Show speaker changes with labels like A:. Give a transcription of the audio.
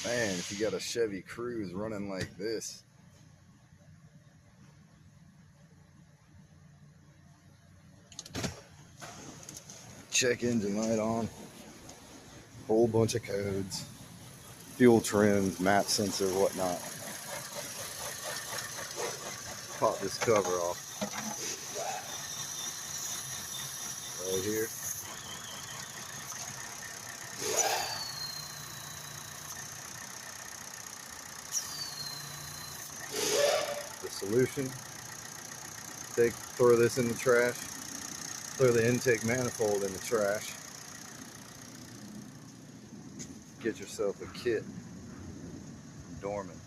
A: Man, if you got a Chevy Cruze running like this, check engine light on, whole bunch of codes, fuel trims, map sensor, whatnot. Pop this cover off right here. The solution, throw this in the trash, throw the intake manifold in the trash, get yourself a kit, dormant.